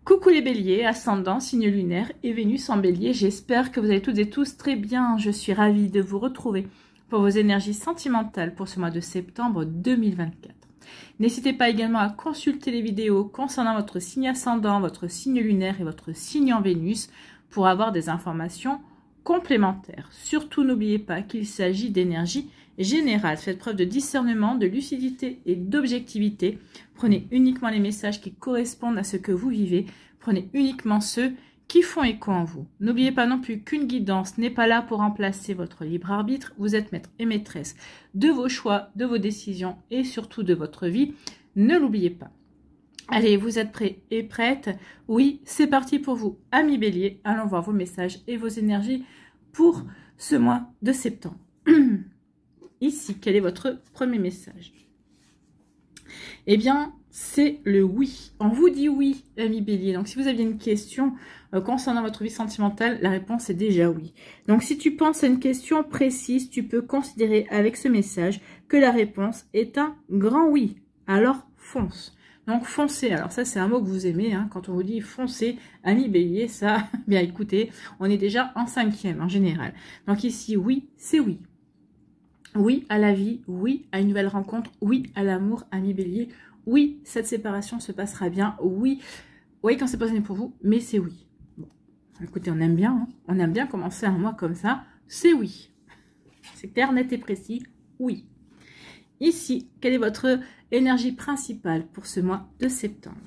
Coucou les béliers, ascendant, signe lunaire et Vénus en bélier. J'espère que vous allez toutes et tous très bien. Je suis ravie de vous retrouver pour vos énergies sentimentales pour ce mois de septembre 2024. N'hésitez pas également à consulter les vidéos concernant votre signe ascendant, votre signe lunaire et votre signe en Vénus pour avoir des informations complémentaires. Surtout n'oubliez pas qu'il s'agit d'énergie générale. Faites preuve de discernement, de lucidité et d'objectivité. Prenez uniquement les messages qui correspondent à ce que vous vivez. Prenez uniquement ceux qui font écho en vous. N'oubliez pas non plus qu'une guidance n'est pas là pour remplacer votre libre arbitre. Vous êtes maître et maîtresse de vos choix, de vos décisions et surtout de votre vie. Ne l'oubliez pas. Allez, vous êtes prêts et prêtes? Oui, c'est parti pour vous, amis béliers. Allons voir vos messages et vos énergies pour ce mois de septembre. Ici, quel est votre premier message? Eh bien, c'est le oui. On vous dit oui, amis béliers. Donc, si vous aviez une question concernant votre vie sentimentale, la réponse est déjà oui. Donc, si tu penses à une question précise, tu peux considérer avec ce message que la réponse est un grand oui. Alors, fonce. Donc, foncez. Alors, ça, c'est un mot que vous aimez. Hein. Quand on vous dit foncez, amis béliers, ça, bien écoutez, on est déjà en 5e en général. Donc, ici, oui, c'est oui. Oui à la vie, oui à une nouvelle rencontre, oui à l'amour, amis bélier. Oui, cette séparation se passera bien. Oui, quand c'est pas donné pour vous, mais c'est oui. Bon, écoutez, on aime bien. Hein. On aime bien commencer un mois comme ça. C'est oui. C'est clair, net et précis. Oui. Ici, quelle est votre énergie principale pour ce mois de septembre?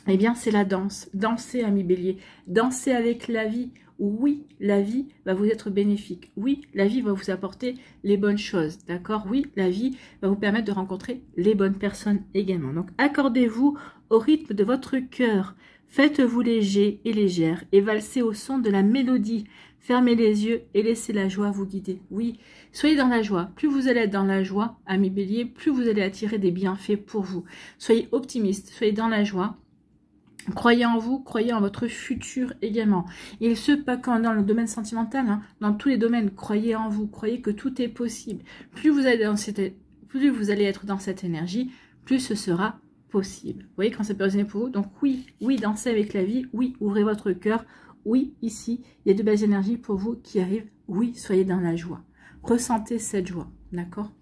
Eh bien, c'est la danse. Dansez, amis bélier. Dansez avec la vie. Oui, la vie va vous être bénéfique. Oui, la vie va vous apporter les bonnes choses. D'accord? Oui, la vie va vous permettre de rencontrer les bonnes personnes également. Donc, accordez-vous au rythme de votre cœur. Faites-vous léger et légère et valsez au son de la mélodie. Fermez les yeux et laissez la joie vous guider. Oui, soyez dans la joie. Plus vous allez être dans la joie, amis bélier, plus vous allez attirer des bienfaits pour vous. Soyez optimiste, soyez dans la joie. Croyez en vous, croyez en votre futur également. Il se pas qu'en dans le domaine sentimental, hein, dans tous les domaines, croyez en vous, croyez que tout est possible. Plus vous allez être dans cette énergie, plus ce sera possible. Vous voyez quand ça peut résonner pour vous? Donc oui, dansez avec la vie, oui, ouvrez votre cœur, oui, ici, il y a de belles énergies pour vous qui arrivent, oui, soyez dans la joie. Ressentez cette joie, d'accord?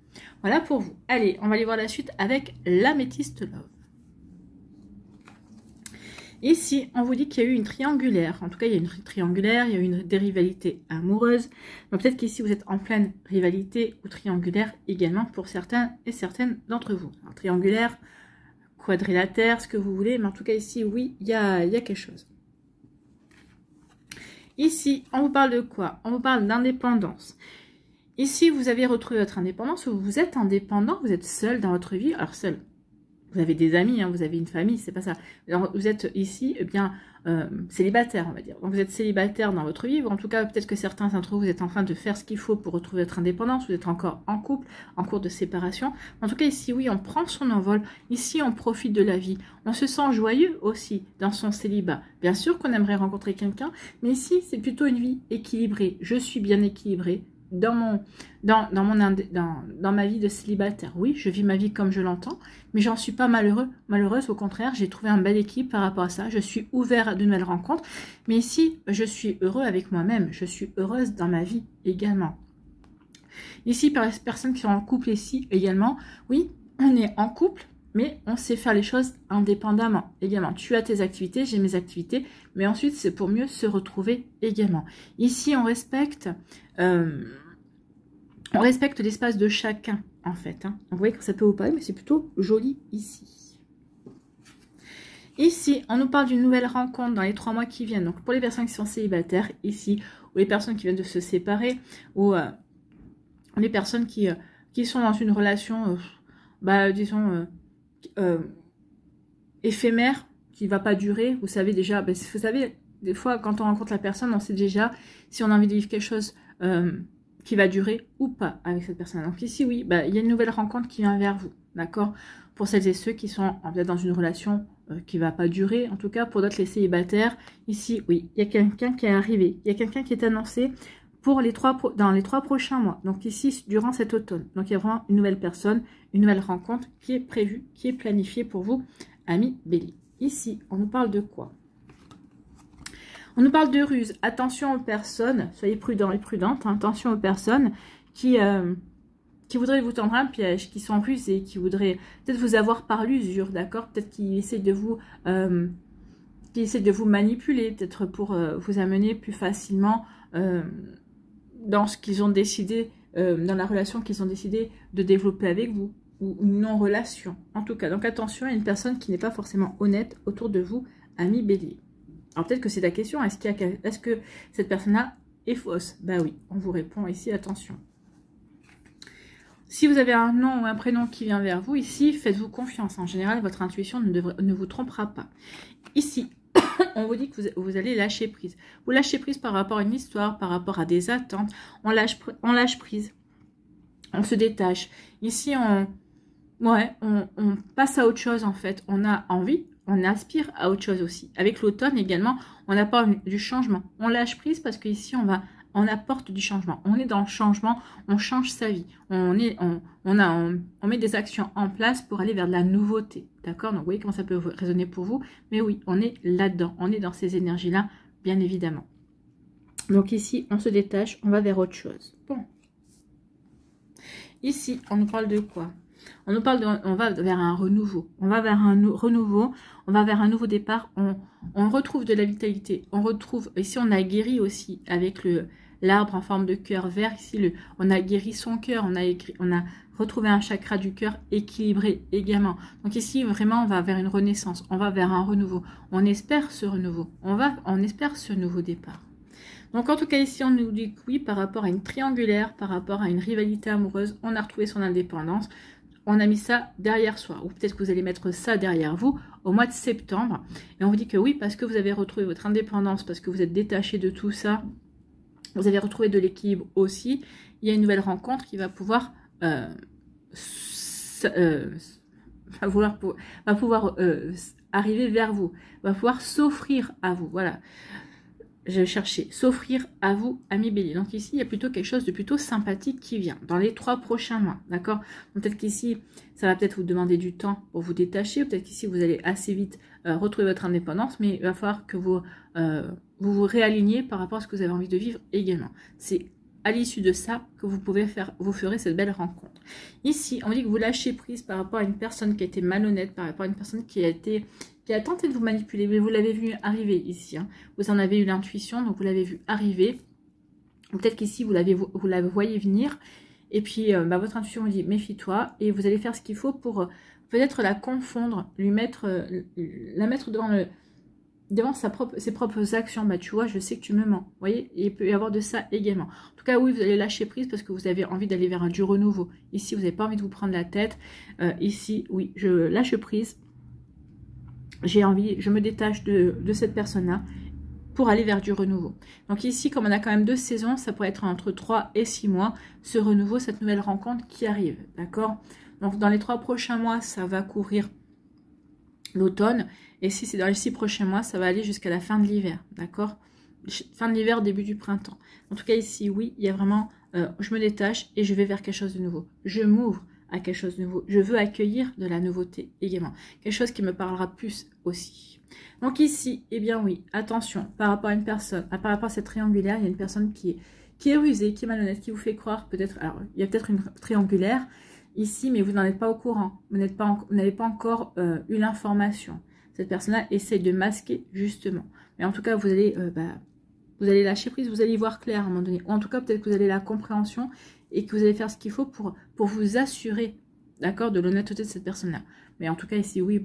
Voilà pour vous. Allez, on va aller voir la suite avec l'améthyste love. Ici, on vous dit qu'il y a eu une triangulaire. En tout cas, il y a une triangulaire, il y a eu des rivalités amoureuses. Donc peut-être qu'ici, vous êtes en pleine rivalité ou triangulaire également pour certains et certaines d'entre vous. Alors, triangulaire, quadrilatère, ce que vous voulez. Mais en tout cas, ici, oui, il y a quelque chose. Ici, on vous parle de quoi? On vous parle d'indépendance. Ici, vous avez retrouvé votre indépendance ou vous êtes indépendant, vous êtes seul dans votre vie. Alors, seul. Vous avez des amis, hein, vous avez une famille, c'est pas ça. Alors, vous êtes ici, eh bien, célibataire, on va dire. Donc, vous êtes célibataire dans votre vie, ou en tout cas, peut-être que certains d'entre vous, vous êtes en train de faire ce qu'il faut pour retrouver votre indépendance, vous êtes encore en couple, en cours de séparation. En tout cas, ici, oui, on prend son envol. Ici, on profite de la vie. On se sent joyeux aussi dans son célibat. Bien sûr qu'on aimerait rencontrer quelqu'un, mais ici, c'est plutôt une vie équilibrée. Je suis bien équilibrée. Dans ma vie de célibataire. Oui, je vis ma vie comme je l'entends, mais j'en suis pas malheureuse. Au contraire, j'ai trouvé un bel équilibre par rapport à ça. Je suis ouverte à de nouvelles rencontres, mais ici, je suis heureux avec moi-même. Je suis heureuse dans ma vie également. Ici, par les personnes qui sont en couple ici également, oui, on est en couple, mais on sait faire les choses indépendamment également. Tu as tes activités, j'ai mes activités, mais ensuite, c'est pour mieux se retrouver également. Ici, on respecte l'espace de chacun, en fait. Hein. Donc, vous voyez que ça peut vous parler, mais c'est plutôt joli ici. Ici, on nous parle d'une nouvelle rencontre dans les 3 mois qui viennent. Donc, pour les personnes qui sont célibataires, ici, ou les personnes qui viennent de se séparer, ou les personnes qui sont dans une relation, disons, éphémère, qui ne va pas durer. Vous savez déjà, vous savez, des fois, quand on rencontre la personne, on sait déjà si on a envie de vivre quelque chose qui va durer ou pas avec cette personne. Donc ici, oui, il y a une nouvelle rencontre qui vient vers vous, d'accord? Pour celles et ceux qui sont peut-être dans une relation qui ne va pas durer, en tout cas, pour d'autres, les célibataires, ici, oui, il y a quelqu'un qui est arrivé, il y a quelqu'un qui est annoncé pour dans les 3 prochains mois. Donc ici, durant cet automne. Donc il y a vraiment une nouvelle personne, une nouvelle rencontre qui est prévue, qui est planifiée pour vous, amis béliers. Ici, on nous parle de quoi? On nous parle de ruse. Attention aux personnes, soyez prudents et prudentes, hein, attention aux personnes qui voudraient vous tendre un piège, qui sont rusées, qui voudraient peut-être vous avoir par l'usure, d'accord? Peut-être qu'ils essaient de vous... qui essaient de vous manipuler, peut-être pour vous amener plus facilement dans ce qu'ils ont décidé, dans la relation qu'ils ont décidé de développer avec vous, ou une non-relation, en tout cas. Donc attention à une personne qui n'est pas forcément honnête autour de vous, ami Bélier. Alors peut-être que c'est la question, est-ce que cette personne-là est fausse? Bah oui, on vous répond ici, attention. Si vous avez un nom ou un prénom qui vient vers vous, ici, faites-vous confiance. En général, votre intuition ne vous trompera pas. Ici, on vous dit que vous allez lâcher prise. Vous lâchez prise par rapport à une histoire, par rapport à des attentes. On lâche prise. On se détache. Ici, on passe à autre chose en fait. On a envie, on aspire à autre chose aussi. Avec l'automne également, on apporte du changement. On lâche prise parce qu'ici, on apporte du changement. On est dans le changement, on change sa vie. On met des actions en place pour aller vers de la nouveauté. D'accord? Donc, vous voyez comment ça peut résonner pour vous. Mais oui, on est là-dedans. On est dans ces énergies-là, bien évidemment. Donc ici, on se détache, on va vers autre chose. Bon. Ici, on nous parle de quoi? On nous parle on va vers un renouveau. On va vers un renouveau. On va vers un nouveau départ. On retrouve de la vitalité. On retrouve, ici, on a guéri aussi avec l'arbre en forme de cœur vert. Ici, on a guéri son cœur. On a retrouvé un chakra du cœur équilibré également. Donc ici, vraiment, on va vers une renaissance. On va vers un renouveau. On espère ce renouveau. On espère ce nouveau départ. Donc en tout cas ici on nous dit que oui, par rapport à une triangulaire, par rapport à une rivalité amoureuse, on a retrouvé son indépendance, on a mis ça derrière soi, ou peut-être que vous allez mettre ça derrière vous au mois de septembre, et on vous dit que oui, parce que vous avez retrouvé votre indépendance, parce que vous êtes détaché de tout ça, vous avez retrouvé de l'équilibre aussi, il y a une nouvelle rencontre qui va pouvoir arriver vers vous, va pouvoir s'offrir à vous, voilà. Je cherchais s'offrir à vous, ami Bélier. Donc ici, il y a plutôt quelque chose de plutôt sympathique qui vient dans les 3 prochains mois, d'accord? Peut-être qu'ici, ça va peut-être vous demander du temps pour vous détacher. Peut-être qu'ici, vous allez assez vite retrouver votre indépendance, mais il va falloir que vous vous réaligniez par rapport à ce que vous avez envie de vivre également. C'est à l'issue de ça que vous ferez cette belle rencontre. Ici, on dit que vous lâchez prise par rapport à une personne qui a été malhonnête, par rapport à une personne qui a tenté de vous manipuler, mais vous l'avez vu arriver ici. Hein. Vous en avez eu l'intuition, donc vous l'avez vu arriver. Peut-être qu'ici, vous la voyez venir. Et puis, votre intuition vous dit, méfie-toi. Et vous allez faire ce qu'il faut pour peut-être la confondre, la mettre devant ses propres actions. Bah, tu vois, je sais que tu me mens. Vous voyez, il peut y avoir de ça également. En tout cas, oui, vous allez lâcher prise parce que vous avez envie d'aller vers du renouveau. Ici, vous n'avez pas envie de vous prendre la tête. Ici, oui, je lâche prise. J'ai envie, je me détache de cette personne-là pour aller vers du renouveau. Donc ici, comme on a quand même 2 saisons, ça pourrait être entre 3 et 6 mois, ce renouveau, cette nouvelle rencontre qui arrive, d'accord? Donc dans les 3 prochains mois, ça va couvrir l'automne, et si c'est dans les 6 prochains mois, ça va aller jusqu'à la fin de l'hiver, d'accord? Fin de l'hiver, début du printemps. En tout cas ici, oui, il y a vraiment, je me détache et je vais vers quelque chose de nouveau. Je m'ouvre à quelque chose de nouveau. Je veux accueillir de la nouveauté également. Quelque chose qui me parlera plus aussi. Donc ici, eh bien oui, attention, par rapport à une personne, par rapport à cette triangulaire, il y a une personne qui est rusée, qui est malhonnête, qui vous fait croire peut-être, alors il y a peut-être une triangulaire ici, mais vous n'en êtes pas au courant. Vous n'avez pas encore eu l'information. Cette personne-là essaye de masquer justement. Mais en tout cas, vous allez lâcher prise, vous allez y voir clair à un moment donné. Ou en tout cas, peut-être que vous avez la compréhension et que vous allez faire ce qu'il faut pour vous assurer, d'accord, de l'honnêteté de cette personne-là. Mais en tout cas, ici, oui,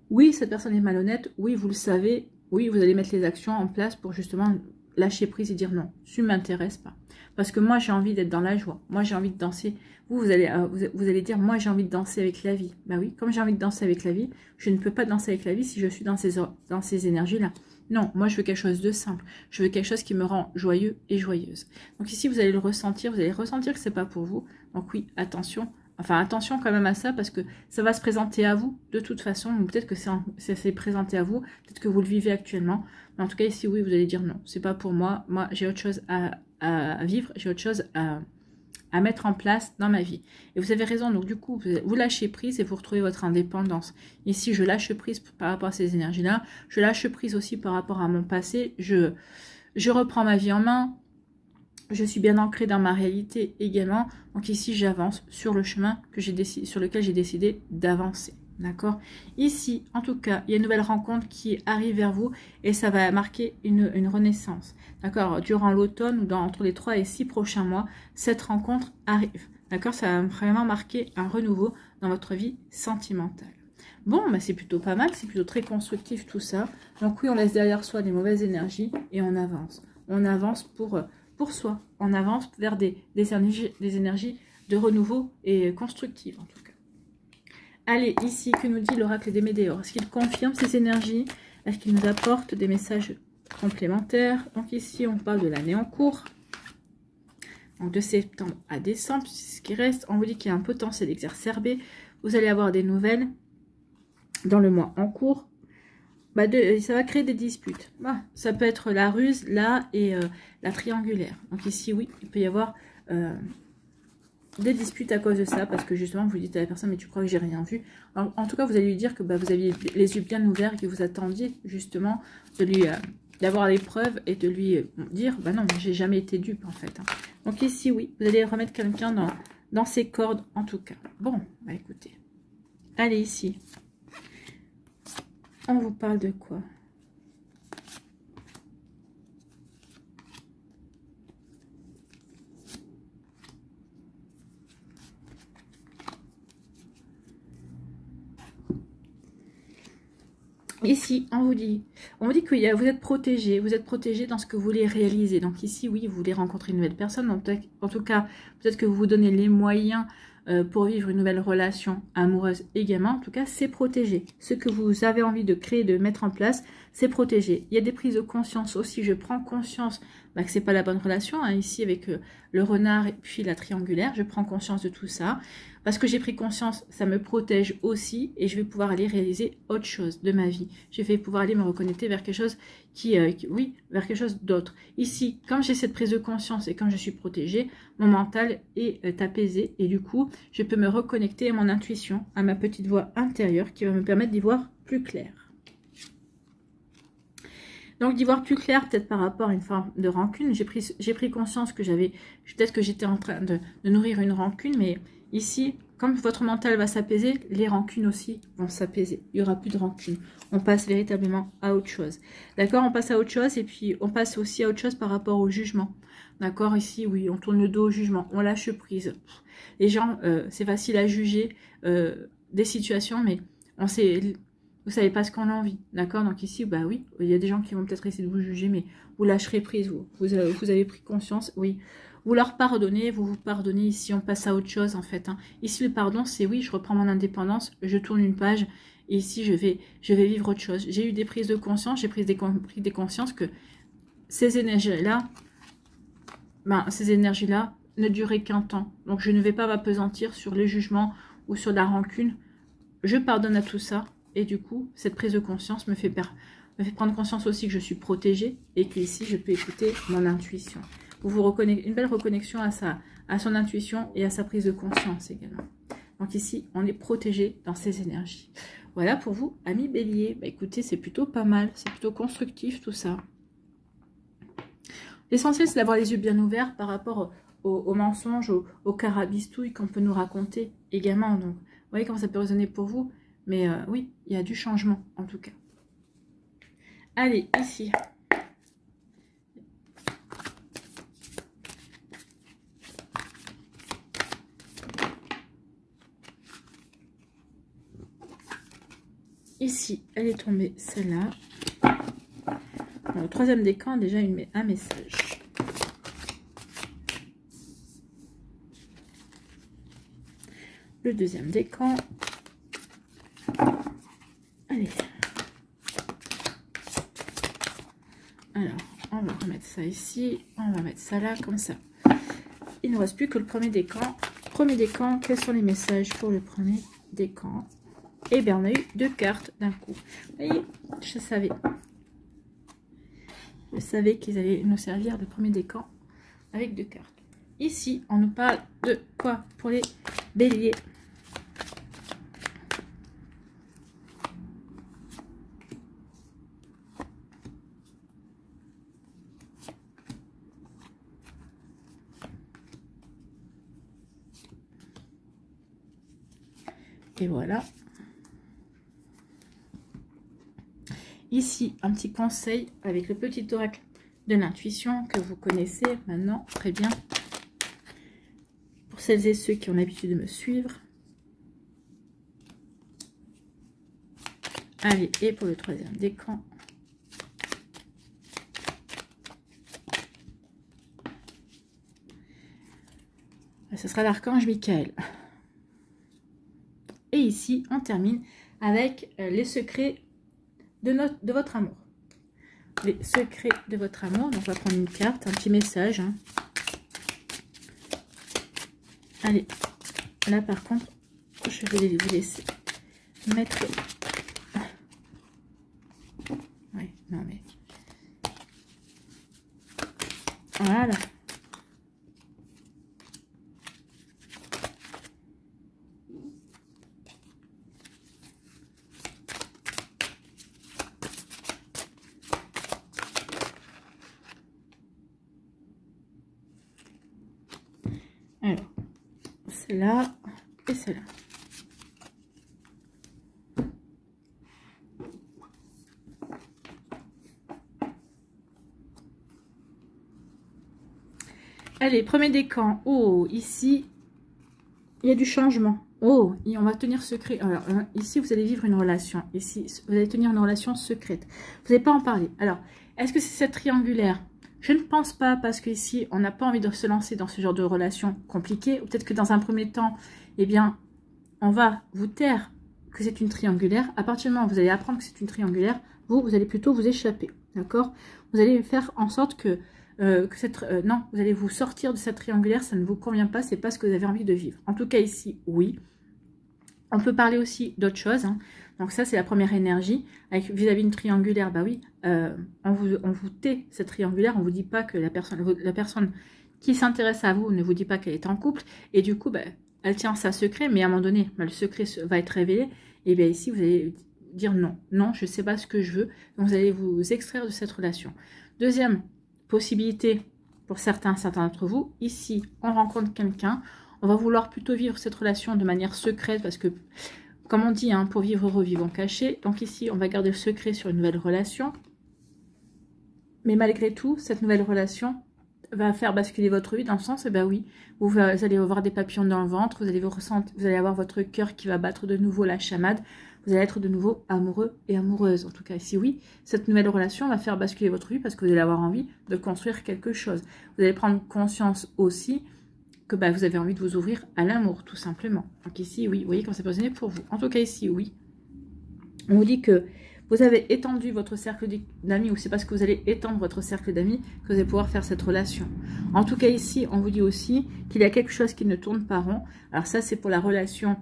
oui, cette personne est malhonnête, oui, vous le savez, oui, vous allez mettre les actions en place pour justement lâcher prise et dire non, tu ne m'intéresses pas. Parce que moi, j'ai envie d'être dans la joie, moi, j'ai envie de danser. Vous allez dire, moi, j'ai envie de danser avec la vie. Bah oui, comme j'ai envie de danser avec la vie, je ne peux pas danser avec la vie si je suis dans ces énergies-là. Non, moi je veux quelque chose de simple. Je veux quelque chose qui me rend joyeux et joyeuse. Donc ici, vous allez le ressentir. Vous allez ressentir que c'est pas pour vous. Donc oui, attention. Enfin, attention quand même à ça parce que ça va se présenter à vous de toute façon. Ou peut-être que ça s'est présenté à vous. Peut-être que vous le vivez actuellement. Mais en tout cas, ici, oui, vous allez dire non. C'est pas pour moi. Moi, j'ai autre chose à vivre. J'ai autre chose à mettre en place dans ma vie. Et vous avez raison, donc du coup, vous lâchez prise et vous retrouvez votre indépendance. Ici, je lâche prise par rapport à ces énergies-là. Je lâche prise aussi par rapport à mon passé. Je reprends ma vie en main. Je suis bien ancrée dans ma réalité également. Donc ici, j'avance sur le chemin sur lequel j'ai décidé d'avancer. D'accord? Ici, en tout cas, il y a une nouvelle rencontre qui arrive vers vous et ça va marquer une renaissance. D'accord? Durant l'automne ou entre les 3 et 6 prochains mois, cette rencontre arrive. D'accord? Ça va vraiment marquer un renouveau dans votre vie sentimentale. Bon, bah c'est plutôt pas mal, c'est plutôt très constructif tout ça. Donc oui, on laisse derrière soi les mauvaises énergies et on avance. On avance pour soi. On avance vers des énergies de renouveau et constructives en tout cas. Allez, ici, que nous dit l'oracle des Médéors? Est-ce qu'il confirme ces énergies? Est-ce qu'il nous apporte des messages complémentaires? Donc ici, on parle de l'année en cours. Donc de septembre à décembre, c'est ce qui reste. On vous dit qu'il y a un potentiel exacerbé. Vous allez avoir des nouvelles dans le mois en cours. Bah ça va créer des disputes. Bah, ça peut être la ruse, là, et la triangulaire. Donc ici, oui, il peut y avoir des disputes à cause de ça, parce que justement, vous dites à la personne, mais tu crois que j'ai rien vu. Alors, en tout cas, vous allez lui dire que bah, vous aviez les yeux bien ouverts, que vous attendiez justement d'avoir les preuves et de lui dire, bah non, j'ai jamais été dupe en fait. Hein. Donc ici, oui, vous allez remettre quelqu'un dans ses cordes en tout cas. Bon, bah écoutez. Allez, ici. On vous parle de quoi? Ici, on vous dit que vous êtes protégé dans ce que vous voulez réaliser. Donc ici, oui, vous voulez rencontrer une nouvelle personne. Donc, en tout cas, peut-être que vous vous donnez les moyens pour vivre une nouvelle relation amoureuse également. En tout cas, c'est protégé. Ce que vous avez envie de créer, de mettre en place, c'est protégé. Il y a des prises de conscience aussi. Je prends conscience que c'est pas la bonne relation. Hein, ici, avec le renard et puis la triangulaire, je prends conscience de tout ça. Parce que j'ai pris conscience, ça me protège aussi et je vais pouvoir aller réaliser autre chose de ma vie. Je vais pouvoir aller me reconnecter vers quelque chose vers quelque chose d'autre. Ici, comme j'ai cette prise de conscience et comme je suis protégée, mon mental est apaisé et du coup, je peux me reconnecter à mon intuition, à ma petite voix intérieure qui va me permettre d'y voir plus clair. Donc d'y voir plus clair, peut-être par rapport à une forme de rancune. J'ai pris conscience que peut-être que j'étais en train de nourrir une rancune, mais ici, comme votre mental va s'apaiser, les rancunes aussi vont s'apaiser. Il n'y aura plus de rancune. On passe véritablement à autre chose. D'accord? On passe à autre chose et puis on passe aussi à autre chose par rapport au jugement. D'accord? Ici, oui, on tourne le dos au jugement. On lâche prise. Les gens, c'est facile à juger des situations, mais vous savez pas ce qu'on a envie. D'accord? Donc ici, bah oui, il y a des gens qui vont peut-être essayer de vous juger, mais vous lâcherez prise. Vous avez pris conscience, oui. Vous leur pardonnez, vous pardonnez. Ici, on passe à autre chose, en fait. Hein. Ici, le pardon, c'est oui, je reprends mon indépendance, je tourne une page, et ici, je vais vivre autre chose. J'ai eu des prises de conscience, j'ai pris des consciences que ces énergies-là, ne duraient qu'un temps. Donc, je ne vais pas m'appesantir sur les jugements ou sur la rancune. Je pardonne à tout ça, et du coup, cette prise de conscience me fait prendre conscience aussi que je suis protégée, et qu'ici, je peux écouter mon intuition. Vous reconnectez, une belle reconnexion à son intuition et à sa prise de conscience également. Donc ici, on est protégé dans ces énergies. Voilà pour vous, amis bélier. Bah écoutez, c'est plutôt pas mal, c'est plutôt constructif tout ça. L'essentiel, c'est d'avoir les yeux bien ouverts par rapport aux mensonges, aux carabistouilles qu'on peut nous raconter également. Donc, vous voyez comment ça peut résonner pour vous. Mais oui, il y a du changement en tout cas. Allez, ici. Ici, elle est tombée, celle-là. Au troisième décan, déjà un message. Le deuxième décan. Allez. Alors, on va remettre ça ici. On va mettre ça là, comme ça. Il ne reste plus que le premier décan. Premier décan, quels sont les messages pour le premier décan? Et bien, on a eu 2 cartes d'un coup. Vous voyez, je savais. Je savais qu'ils allaient nous servir de premier décan avec 2 cartes. ici, on nous parle de quoi pour les béliers? Et voilà. Ici, un petit conseil avec le petit oracle de l'intuition que vous connaissez maintenant très bien. Pour celles et ceux qui ont l'habitude de me suivre. Allez, et pour le troisième décan. Ce sera l'archange Michael. Et ici, on termine avec les secrets de votre amour. Les secrets de votre amour. Donc, on va prendre une carte, un petit message. Hein. Allez, là par contre, je vais vous laisser mettre... Ouais, non mais... Voilà. Alors, celle-là et celle-là. Allez, premier décan. Oh, ici, il y a du changement. Oh, et on va tenir secret. Alors, ici, vous allez vivre une relation. Ici, vous allez tenir une relation secrète. Vous n'allez pas en parler. Alors, est-ce que c'est cette triangulaire? Je ne pense pas, parce qu'ici, on n'a pas envie de se lancer dans ce genre de relation compliquée. Ou peut-être que dans un premier temps, eh bien, on va vous taire que c'est une triangulaire. À partir du moment où vous allez apprendre que c'est une triangulaire, vous allez plutôt vous échapper. D'accord? Vous allez faire en sorte que non, vous allez vous sortir de cette triangulaire, ça ne vous convient pas, c'est pas ce que vous avez envie de vivre. En tout cas ici, oui. On peut parler aussi d'autres choses. Hein. Donc ça, c'est la première énergie. Vis-à-vis d'une triangulaire, bah oui, on vous tait cette triangulaire, on vous dit pas que la personne qui s'intéresse à vous ne vous dit pas qu'elle est en couple, et du coup, bah, elle tient sa secret, mais à un moment donné, bah, le secret va être révélé, et bien ici, vous allez dire non, non, je ne sais pas ce que je veux, donc vous allez vous extraire de cette relation. Deuxième possibilité pour certains d'entre vous, ici, on rencontre quelqu'un, on va vouloir plutôt vivre cette relation de manière secrète, parce que, comme on dit, hein, pour vivre heureux, vivons cachés, donc ici, on va garder le secret sur une nouvelle relation, mais malgré tout, cette nouvelle relation va faire basculer votre vie dans le sens, eh ben oui, vous allez avoir des papillons dans le ventre, vous allez avoir votre cœur qui va battre de nouveau la chamade, vous allez être de nouveau amoureux et amoureuse. En tout cas, ici, oui, cette nouvelle relation va faire basculer votre vie parce que vous allez avoir envie de construire quelque chose. Vous allez prendre conscience aussi que bah, vous avez envie de vous ouvrir à l'amour, tout simplement. Donc ici, oui, vous voyez comment c'est positionné pour vous. En tout cas, ici, oui. On vous dit que vous avez étendu votre cercle d'amis, ou c'est parce que vous allez étendre votre cercle d'amis que vous allez pouvoir faire cette relation. En tout cas, ici, on vous dit aussi qu'il y a quelque chose qui ne tourne pas rond. Alors ça, c'est pour la relation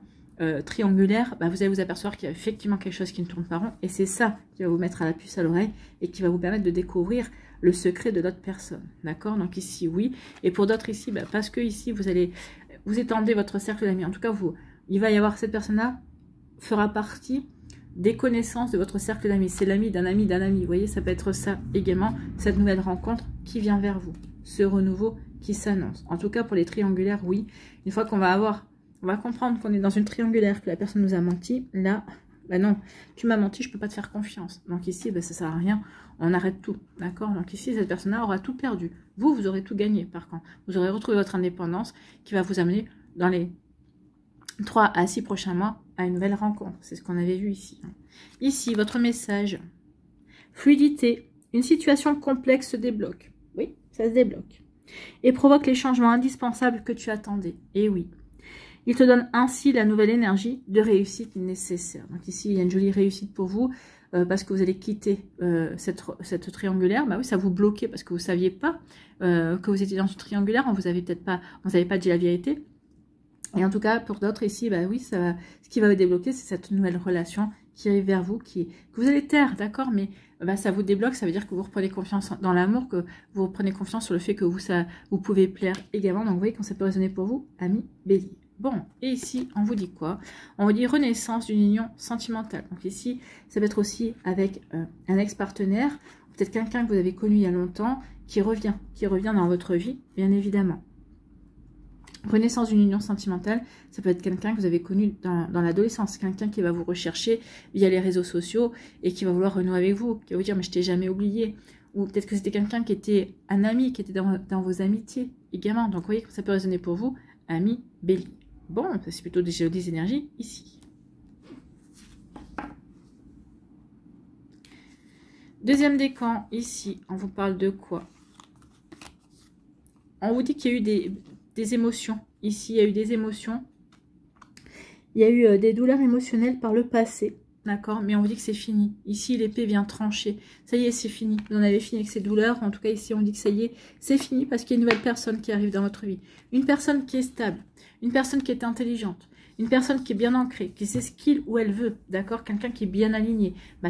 triangulaire. Bah, vous allez vous apercevoir qu'il y a effectivement quelque chose qui ne tourne pas rond. Et c'est ça qui va vous mettre à la puce à l'oreille et qui va vous permettre de découvrir le secret de l'autre personne. D'accord? Donc ici, oui. Et pour d'autres ici, bah, parce que ici, vous étendez votre cercle d'amis. En tout cas, il va y avoir cette personne-là fera partie des connaissances de votre cercle d'amis. C'est l'ami d'un ami d'un ami. Vous voyez, ça peut être ça également, cette nouvelle rencontre qui vient vers vous. Ce renouveau qui s'annonce. En tout cas, pour les triangulaires, oui. Une fois qu'on va comprendre qu'on est dans une triangulaire, que la personne nous a menti, là, bah non, tu m'as menti, je ne peux pas te faire confiance. Donc ici, bah, ça ne sert à rien, on arrête tout. D'accord? Donc ici, cette personne-là aura tout perdu. Vous aurez tout gagné, par contre. Vous aurez retrouvé votre indépendance qui va vous amener dans les 3 à 6 prochains mois à une nouvelle rencontre. C'est ce qu'on avait vu ici. Ici, votre message. Fluidité. Une situation complexe se débloque. Oui, ça se débloque. Et provoque les changements indispensables que tu attendais. Et oui. Il te donne ainsi la nouvelle énergie de réussite nécessaire. Donc ici, il y a une jolie réussite pour vous. Parce que vous allez quitter cette triangulaire. Bah oui, ça vous bloquait parce que vous ne saviez pas que vous étiez dans une triangulaire. On vous avait peut-être pas, on vous avait pas dit la vérité. Et en tout cas, pour d'autres ici, bah oui, ce qui va vous débloquer, c'est cette nouvelle relation qui arrive vers vous, que vous allez taire, d'accord, mais bah, ça vous débloque, ça veut dire que vous reprenez confiance dans l'amour, que vous reprenez confiance sur le fait que vous pouvez plaire également. Donc vous voyez quand ça peut résonner pour vous, amis bélier. Bon, et ici, on vous dit quoi? On vous dit renaissance d'une union sentimentale. Donc ici, ça peut être aussi avec un ex-partenaire, peut-être quelqu'un que vous avez connu il y a longtemps, qui revient dans votre vie, bien évidemment. Renaissance d'une union sentimentale, ça peut être quelqu'un que vous avez connu dans l'adolescence, quelqu'un qui va vous rechercher via les réseaux sociaux et qui va vouloir renouer avec vous, qui va vous dire mais je t'ai jamais oublié, ou peut-être que c'était quelqu'un qui était un ami, qui était dans vos amitiés également. Donc vous voyez que ça peut résonner pour vous, ami bélier. Bon, c'est plutôt des énergies ici. Deuxième décan, ici, on vous parle de quoi? On vous dit qu'il y a eu des émotions. Ici, il y a eu des émotions. Il y a eu des douleurs émotionnelles par le passé. D'accord? Mais on vous dit que c'est fini. Ici, l'épée vient trancher. Ça y est, c'est fini. Vous en avez fini avec ces douleurs. En tout cas, ici, on dit que ça y est, c'est fini parce qu'il y a une nouvelle personne qui arrive dans votre vie. Une personne qui est stable. Une personne qui est intelligente. Une personne qui est bien ancrée, qui sait ce qu'il ou elle veut, d'accord? Quelqu'un qui est bien aligné. Bah,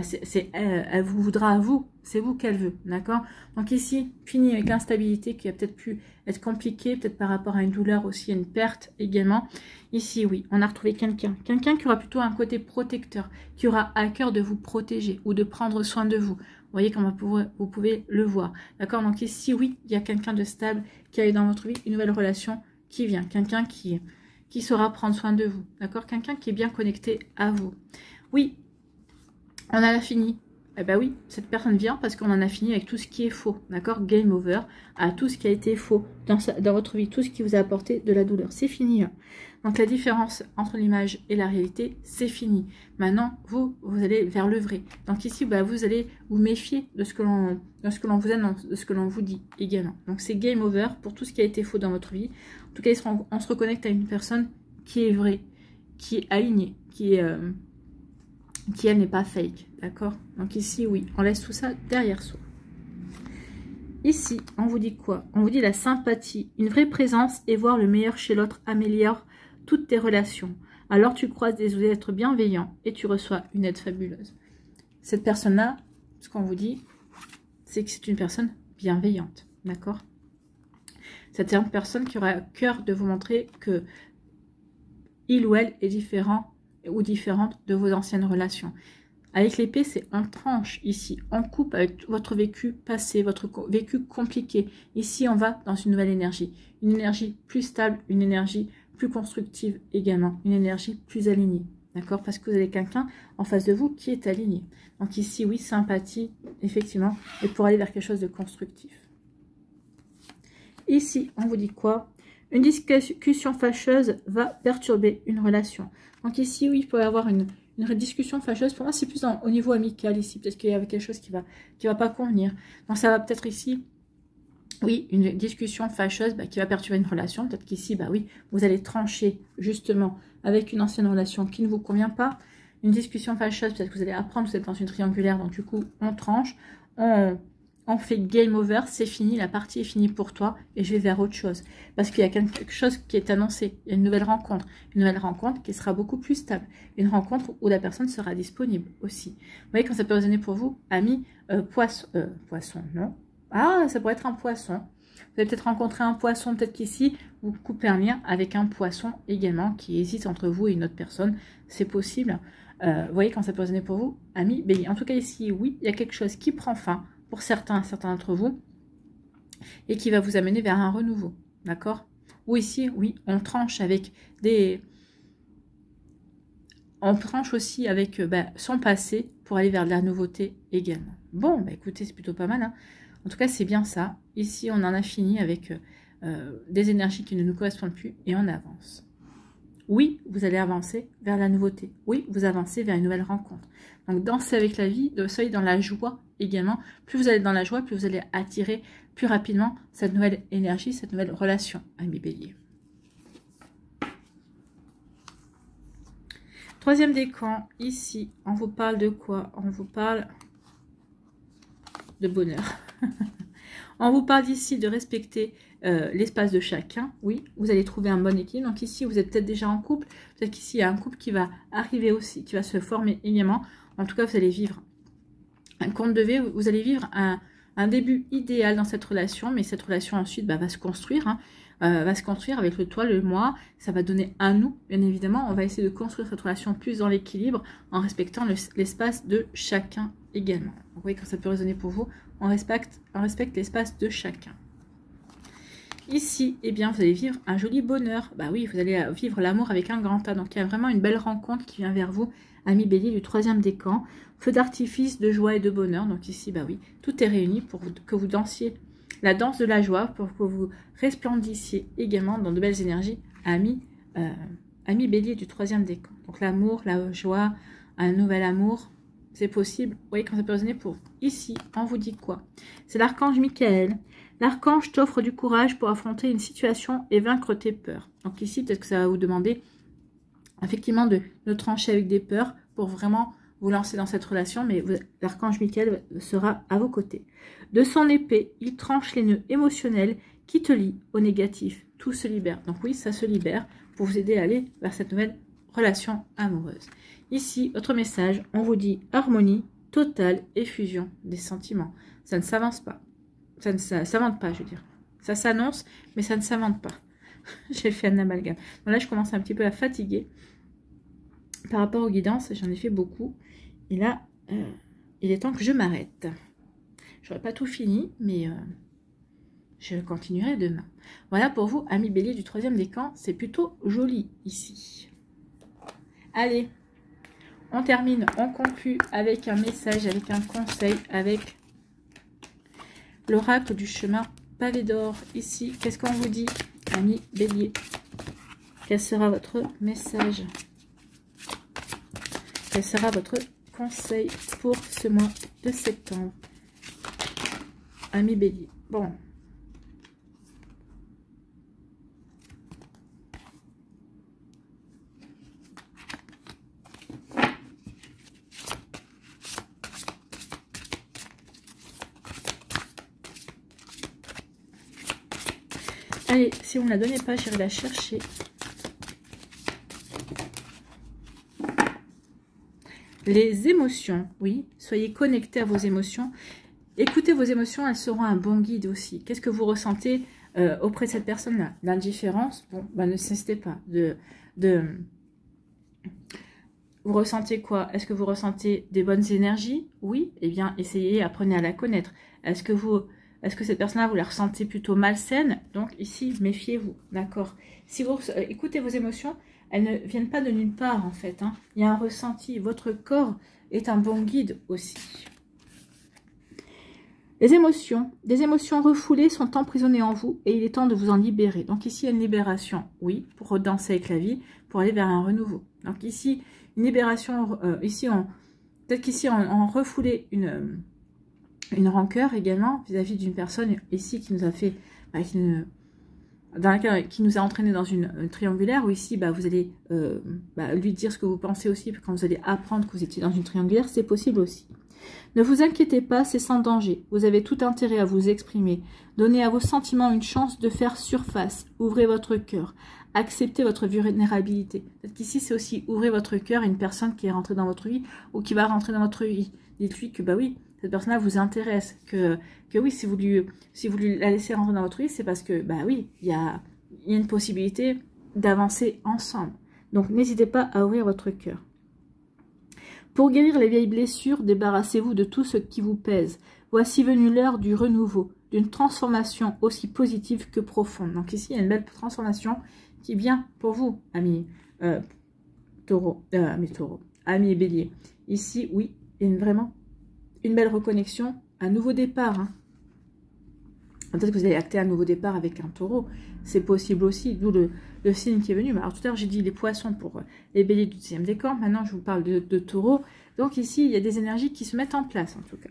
elle vous voudra à vous, c'est vous qu'elle veut, d'accord? Donc ici, fini avec l'instabilité qui a peut-être pu être compliquée, peut-être par rapport à une douleur aussi, à une perte également. Ici, oui, on a retrouvé quelqu'un qui aura plutôt un côté protecteur, qui aura à cœur de vous protéger ou de prendre soin de vous. Vous voyez comment vous pouvez le voir, d'accord? Donc ici, oui, il y a quelqu'un de stable qui a eu dans votre vie une nouvelle relation qui vient, quelqu'un qui saura prendre soin de vous, d'accord? Quelqu'un qui est bien connecté à vous. Oui, on en a fini. Eh bien oui, cette personne vient parce qu'on en a fini avec tout ce qui est faux, d'accord? Game over, à tout ce qui a été faux dans votre vie, tout ce qui vous a apporté de la douleur. C'est fini. Hein. Donc la différence entre l'image et la réalité, c'est fini. Maintenant, vous allez vers le vrai. Donc ici, bah, vous allez vous méfier de ce que l'on vous annonce, de ce que l'on vous dit également. Donc c'est game over pour tout ce qui a été faux dans votre vie. En tout cas, on se reconnecte à une personne qui est vraie, qui est alignée, qui elle n'est pas fake, d'accord? Donc ici, oui, on laisse tout ça derrière soi. Ici, on vous dit quoi? On vous dit la sympathie, une vraie présence et voir le meilleur chez l'autre améliore toutes tes relations. Alors tu croises des êtres bienveillants et tu reçois une aide fabuleuse. Cette personne-là, ce qu'on vous dit, c'est que c'est une personne bienveillante, d'accord? C'est une personne qui aura à cœur de vous montrer que il ou elle est différent ou différente de vos anciennes relations. Avec l'épée, c'est en tranche ici. On coupe avec votre vécu passé, votre vécu compliqué. Ici, on va dans une nouvelle énergie. Une énergie plus stable, une énergie plus constructive également. Une énergie plus alignée. D'accord? Parce que vous avez quelqu'un en face de vous qui est aligné. Donc ici, oui, sympathie, effectivement, et pour aller vers quelque chose de constructif. Ici, on vous dit quoi? Une discussion fâcheuse va perturber une relation. Donc ici, oui, il peut y avoir une discussion fâcheuse. Pour moi, c'est plus au niveau amical ici. Peut-être qu'il y a quelque chose qui va pas convenir. Donc ça va peut-être ici, oui, une discussion fâcheuse qui va perturber une relation. Peut-être qu'ici, bah oui, vous allez trancher justement avec une ancienne relation qui ne vous convient pas. Une discussion fâcheuse, peut-être que vous allez apprendre, vous êtes dans une triangulaire. Donc du coup, on tranche, on fait game over, c'est fini, la partie est finie pour toi et je vais vers autre chose. Parce qu'il y a quelque chose qui est annoncé, il y a une nouvelle rencontre qui sera beaucoup plus stable. Une rencontre où la personne sera disponible aussi. Vous voyez quand ça peut résonner pour vous, amis, poisson, non? Ah, ça pourrait être un poisson. Vous allez peut-être rencontrer un poisson, peut-être qu'ici, vous coupez un lien avec un poisson également qui hésite entre vous et une autre personne. C'est possible. Vous voyez quand ça peut résonner pour vous, amis, bélier. En tout cas ici, oui, il y a quelque chose qui prend fin pour certains d'entre vous, et qui va vous amener vers un renouveau, d'accord? Ou ici, oui, on tranche avec on tranche aussi avec son passé pour aller vers de la nouveauté également. Bon, écoutez, c'est plutôt pas mal, hein. En tout cas, c'est bien ça. Ici, on en a fini avec des énergies qui ne nous correspondent plus, et on avance. Oui, vous allez avancer vers la nouveauté. Oui, vous avancez vers une nouvelle rencontre. Donc, dansez avec la vie, soyez dans la joie également. Plus vous allez dans la joie, plus vous allez attirer plus rapidement cette nouvelle énergie, cette nouvelle relation, amis bélier. Troisième décan, ici, on vous parle de quoi? On vous parle de bonheur. On vous parle ici de respecter l'espace de chacun. Oui, vous allez trouver un bon équilibre. Donc ici, vous êtes peut-être déjà en couple. Peut-être qu'ici, il y a un couple qui va arriver aussi, qui va se former également. En tout cas, vous allez vivre un conte de fées. Vous allez vivre un début idéal dans cette relation. Mais cette relation ensuite va se construire. Hein, va se construire avec le toi, le moi. Ça va donner un nous, bien évidemment. On va essayer de construire cette relation plus dans l'équilibre en respectant l'espace de chacun également. Vous voyez quand ça peut résonner pour vous. On respecte l'espace de chacun. Ici, eh bien, vous allez vivre un joli bonheur. Bah oui, vous allez vivre l'amour avec un grand A. Donc, il y a vraiment une belle rencontre qui vient vers vous, ami Bélier du 3e décan. Feu d'artifice, de joie et de bonheur. Donc ici, bah oui, tout est réuni pour que vous dansiez la danse de la joie, pour que vous resplendissiez également dans de belles énergies, ami Bélier du 3e décan. Donc l'amour, la joie, un nouvel amour, c'est possible. Vous voyez quand ça peut résonner pour vous. Ici, on vous dit quoi? C'est l'archange Michael. L'archange t'offre du courage pour affronter une situation et vaincre tes peurs. Donc ici, peut-être que ça va vous demander effectivement de trancher avec des peurs pour vraiment vous lancer dans cette relation, mais l'archange Michael sera à vos côtés. De son épée, il tranche les nœuds émotionnels qui te lient au négatif. Tout se libère. Donc oui, ça se libère pour vous aider à aller vers cette nouvelle relation amoureuse. Ici, autre message, on vous dit harmonie totale et fusion des sentiments. Ça ne s'avance pas. Ça ne s'invente pas, je veux dire. Ça s'annonce, mais ça ne s'invente pas. J'ai fait un amalgame. Donc là, je commence un petit peu à fatiguer. Par rapport aux guidances, j'en ai fait beaucoup. Et là, il est temps que je m'arrête. J'aurais pas tout fini, mais je continuerai demain. Voilà pour vous, amis Bélier du 3e décan. C'est plutôt joli ici. Allez, on termine, on conclut avec un message, avec un conseil, avec l'oracle du chemin pavé d'or. Ici, qu'est-ce qu'on vous dit, amis Bélier? Quel sera votre message? Quel sera votre conseil pour ce mois de septembre, amis Bélier? Bon. Allez, si vous ne la donnez pas, j'irai la chercher. Les émotions, oui, soyez connectés à vos émotions. Écoutez vos émotions, elles seront un bon guide aussi. Qu'est-ce que vous ressentez auprès de cette personne-là? L'indifférence, bon, bah, ne cessez pas Vous ressentez quoi? Est-ce que vous ressentez des bonnes énergies? Oui, eh bien, essayez, apprenez à la connaître. Est-ce que cette personne-là, vous la ressentez plutôt malsaine? Donc ici, méfiez-vous, d'accord? Si vous écoutez vos émotions, elles ne viennent pas de nulle part, en fait. Hein. Il y a un ressenti. Votre corps est un bon guide aussi. Les émotions. Des émotions refoulées sont emprisonnées en vous et il est temps de vous en libérer. Donc ici, il y a une libération, oui, pour redanser avec la vie, pour aller vers un renouveau. Donc ici, une libération, peut-être qu'ici, on refoulait une rancœur également vis-à-vis d'une personne ici qui nous a fait... qui nous a entraîné dans une triangulaire, où ici, vous allez lui dire ce que vous pensez aussi, quand vous allez apprendre que vous étiez dans une triangulaire, c'est possible aussi. Ne vous inquiétez pas, c'est sans danger. Vous avez tout intérêt à vous exprimer. Donnez à vos sentiments une chance de faire surface. Ouvrez votre cœur. Acceptez votre vulnérabilité. Peut-être qu'ici, c'est aussi ouvrir votre cœur à une personne qui est rentrée dans votre vie ou qui va rentrer dans votre vie. Dites-lui que, oui, cette personne-là vous intéresse, que oui, si vous lui la laissez rentrer dans votre vie, c'est parce que, oui, il y a une possibilité d'avancer ensemble. Donc, n'hésitez pas à ouvrir votre cœur. Pour guérir les vieilles blessures, débarrassez-vous de tout ce qui vous pèse. Voici venue l'heure du renouveau, d'une transformation aussi positive que profonde. Donc ici, il y a une belle transformation qui vient pour vous, amis taureaux, amis béliers. Ici, oui, il y a vraiment une belle reconnexion, un nouveau départ. Hein. Peut-être que vous allez acter un nouveau départ avec un taureau. C'est possible aussi, d'où le signe qui est venu. Alors tout à l'heure, j'ai dit les poissons pour les béliers du 10e décan. Maintenant, je vous parle de taureau. Donc ici, il y a des énergies qui se mettent en place, en tout cas.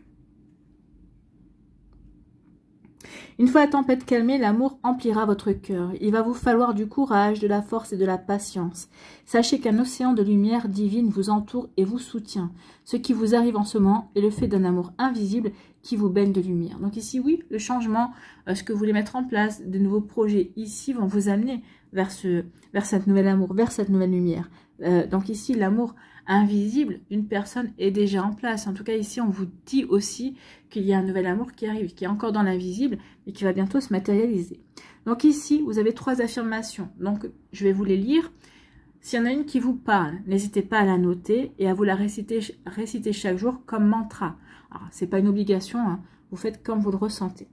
Une fois la tempête calmée, l'amour emplira votre cœur. Il va vous falloir du courage, de la force et de la patience. Sachez qu'un océan de lumière divine vous entoure et vous soutient. Ce qui vous arrive en ce moment est le fait d'un amour invisible qui vous baigne de lumière. Donc ici, oui, le changement, ce que vous voulez mettre en place, de nouveaux projets ici vont vous amener vers cet nouvel amour, vers cette nouvelle lumière. Donc ici, l'amour invisible d'une personne est déjà en place. En tout cas, ici, on vous dit aussi qu'il y a un nouvel amour qui arrive, qui est encore dans l'invisible, mais qui va bientôt se matérialiser. Donc ici, vous avez 3 affirmations. Donc, je vais vous les lire. S'il y en a une qui vous parle, n'hésitez pas à la noter et à vous la réciter chaque jour comme mantra. Alors, ce n'est pas une obligation, hein. Vous faites comme vous le ressentez.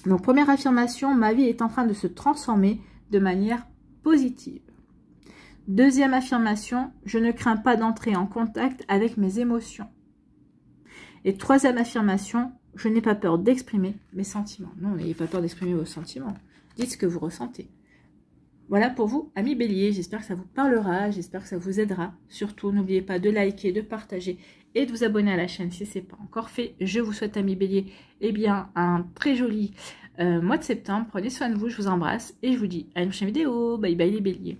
Donc, première affirmation, ma vie est en train de se transformer de manière positive. Deuxième affirmation, je ne crains pas d'entrer en contact avec mes émotions. Et troisième affirmation, je n'ai pas peur d'exprimer mes sentiments. Non, n'ayez pas peur d'exprimer vos sentiments. Dites ce que vous ressentez. Voilà pour vous, amis bélier. J'espère que ça vous parlera, j'espère que ça vous aidera. Surtout, n'oubliez pas de liker, de partager et de vous abonner à la chaîne si ce n'est pas encore fait. Je vous souhaite, amis bélier, eh bien, un très joli mois de septembre. Prenez soin de vous, je vous embrasse et je vous dis à une prochaine vidéo. Bye bye les béliers.